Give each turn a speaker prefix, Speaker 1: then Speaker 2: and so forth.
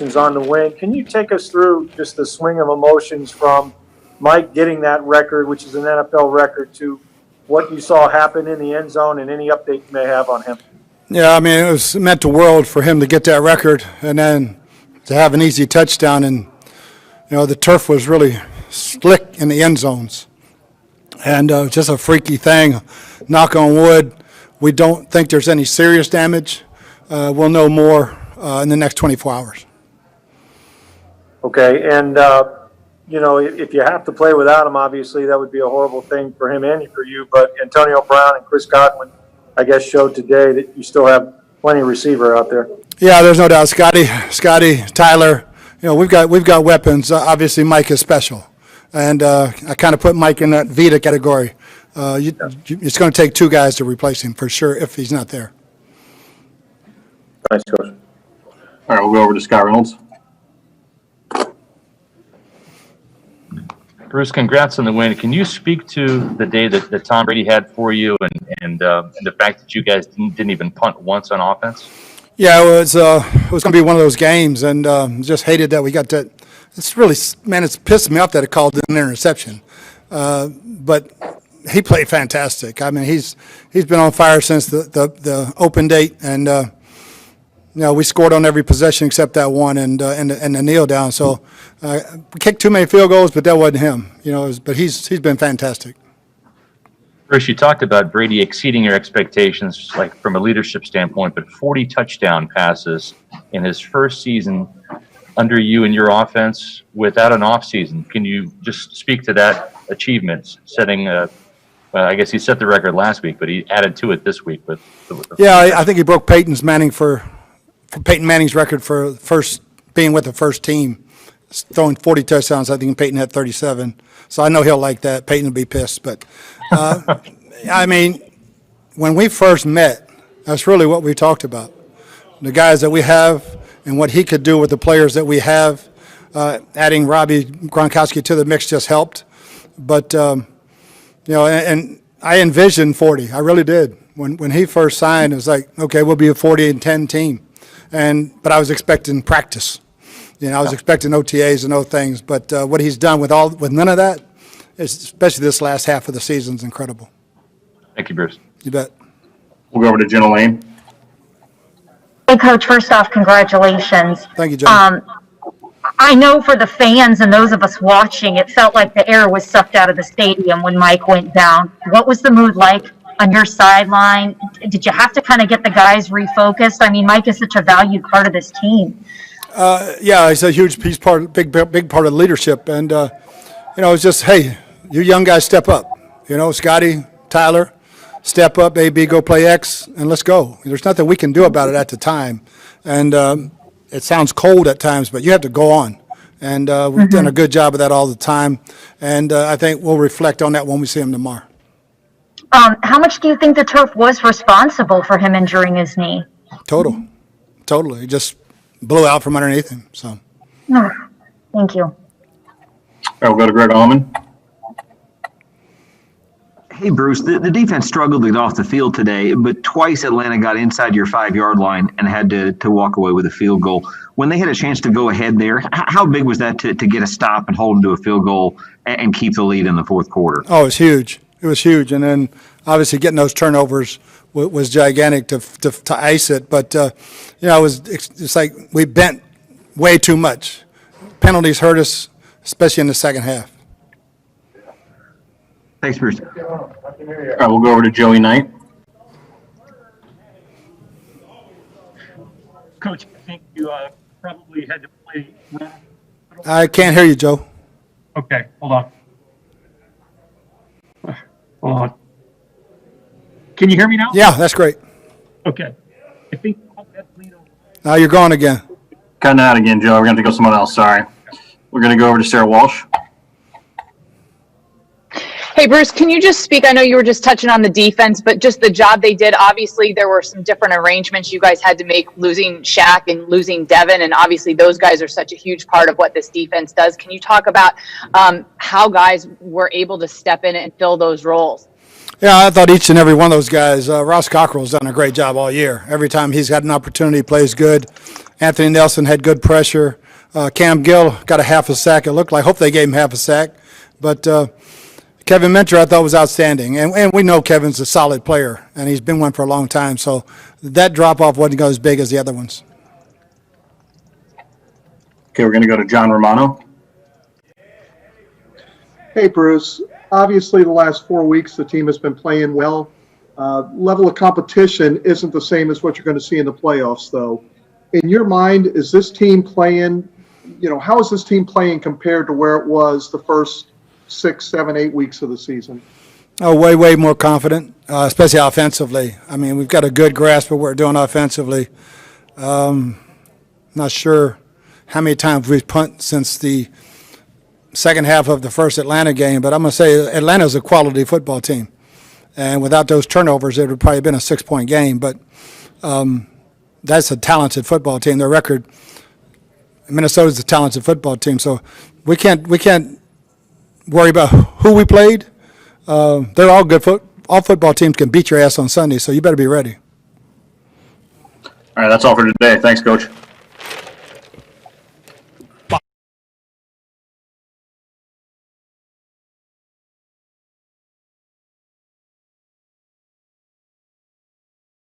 Speaker 1: on the win. Can you take us through just the swing of emotions from Mike getting that record, which is an NFL record, to what you saw happen in the end zone and any update you may have on him?
Speaker 2: Yeah, I mean, it was meant the world for him to get that record and then to have an easy touchdown. And, the turf was really slick in the end zones. And just a freaky thing. Knock on wood, we don't think there's any serious damage. We'll know more in the next 24 hours.
Speaker 1: Okay, and, if you have to play without him, obviously that would be a horrible thing for him and for you. But Antonio Brown and Chris Godwin, I guess, showed today that you still have plenty of receiver out there. Yeah,
Speaker 2: there's no doubt. Scotty, Tyler, we've got weapons. Obviously, Mike is special. And I kind of put Mike in that Vita category. It's going to take two guys to replace him for sure if he's not there.
Speaker 1: Thanks, Coach.
Speaker 3: All right, we'll go over to Scott Reynolds.
Speaker 4: Bruce, congrats on the win. Can you speak to the day that Tom Brady had for you and the fact that you guys didn't even punt once on offense?
Speaker 2: Yeah, it was going to be one of those games, and just hated that we got that. It's really, man, it's pissed me off that it called an interception. But he played fantastic. I mean, he's been on fire since the open date, and we scored on every possession except that one and the kneel down. So we kicked too many field goals, but that wasn't him. But he's been fantastic.
Speaker 4: Bruce, you talked about Brady exceeding your expectations, like from a leadership standpoint, but 40 touchdown passes in his first season under you and your offense without an off season. Can you just speak to that achievement, setting I guess he set the record last week, but he added to it this week with
Speaker 2: I think he broke Peyton Manning's record for being with the first team, throwing 40 touchdowns. I think Peyton had 37. So I know he'll like that. Peyton will be pissed. But, I mean, when we first met, that's really what we talked about. The guys that we have and what he could do with the players that we have. Adding Robbie Gronkowski to the mix just helped. But, and I envisioned 40. I really did. When he first signed, it was like, okay, we'll be a 40-10 team. But I was expecting practice. I was expecting OTAs and other things. But what he's done with none of that, especially this last half of the season, is incredible.
Speaker 4: Thank you, Bruce.
Speaker 2: You bet.
Speaker 3: We'll go over to Jenna Lane.
Speaker 5: Hey, Coach, first off, congratulations.
Speaker 2: Thank you, Jenna.
Speaker 5: I know for the fans and those of us watching, it felt like the air was sucked out of the stadium when Mike went down. What was the mood like on your sideline? Did you have to kind of get the guys refocused? I mean, Mike is such a valued part of this team.
Speaker 2: He's a huge big part of leadership. And, it's just, hey, you young guys step up. Scotty, Tyler, step up, AB, go play X, and let's go. There's nothing we can do about it at the time. And it sounds cold at times, but you have to go on. And we've done a good job of that all the time. And I think we'll reflect on that when we see him tomorrow.
Speaker 5: How much do you think the turf was responsible for him injuring his knee?
Speaker 2: Totally. He just blew out from underneath him. So.
Speaker 5: Thank you.
Speaker 3: All right, we'll go to Greg Allman.
Speaker 6: Hey, Bruce, the defense struggled to get off the field today, but twice Atlanta got inside your 5-yard line and had to walk away with a field goal. When they had a chance to go ahead there, how big was that to get a stop and hold them to a field goal and keep the lead in the fourth quarter?
Speaker 2: Oh, it was huge. It was huge. And then obviously getting those turnovers was gigantic to ice it. But, it's like we bent way too much. Penalties hurt us, especially in the second half.
Speaker 6: Thanks, Bruce.
Speaker 3: All right, we'll go over to Joey Knight.
Speaker 7: Coach, I think you probably had to play.
Speaker 2: I can't hear you, Joe.
Speaker 7: Okay, hold on. Hold on. Can you hear me now?
Speaker 2: Yeah, that's great.
Speaker 7: Okay. I think
Speaker 2: Now you're gone again.
Speaker 3: Cutting out again, Joe. We're going to go someone else. Sorry. We're going to go over to Sarah Walsh.
Speaker 8: Hey, Bruce, can you just speak? I know you were just touching on the defense, but just the job they did. Obviously, there were some different arrangements you guys had to make, losing Shaq and losing Devin, and obviously those guys are such a huge part of what this defense does. Can you talk about how guys were able to step in and fill those roles?
Speaker 2: Yeah, I thought each and every one of those guys, Ross Cockrell's done a great job all year. Every time he's had an opportunity, he plays good. Anthony Nelson had good pressure. Cam Gill got a half a sack, it looked like. Hope they gave him half a sack. But Kevin Mentor, I thought, was outstanding. And we know Kevin's a solid player, and he's been one for a long time. So that drop-off wasn't as big as the other ones.
Speaker 3: Okay, we're going to go to John Romano.
Speaker 9: Hey, Bruce. Obviously, the last 4 weeks, the team has been playing well. Level of competition isn't the same as what you're going to see in the playoffs, though. In your mind, is this team playing, how is this team playing compared to where it was the first 6, 7, 8 weeks of the season?
Speaker 2: Oh, way more confident, especially offensively. I mean, we've got a good grasp of what we're doing offensively. Not sure how many times we've punted since the second half of the first Atlanta game, but I'm going to say Atlanta's a quality football team. And without those turnovers, it would probably have been a 6-point game. But that's a talented football team. Their record, Minnesota's a talented football team. So we can't worry about who we played. They're all good. All football teams can beat your ass on Sunday, so you better be ready.
Speaker 3: All right, that's all for today. Thanks, Coach.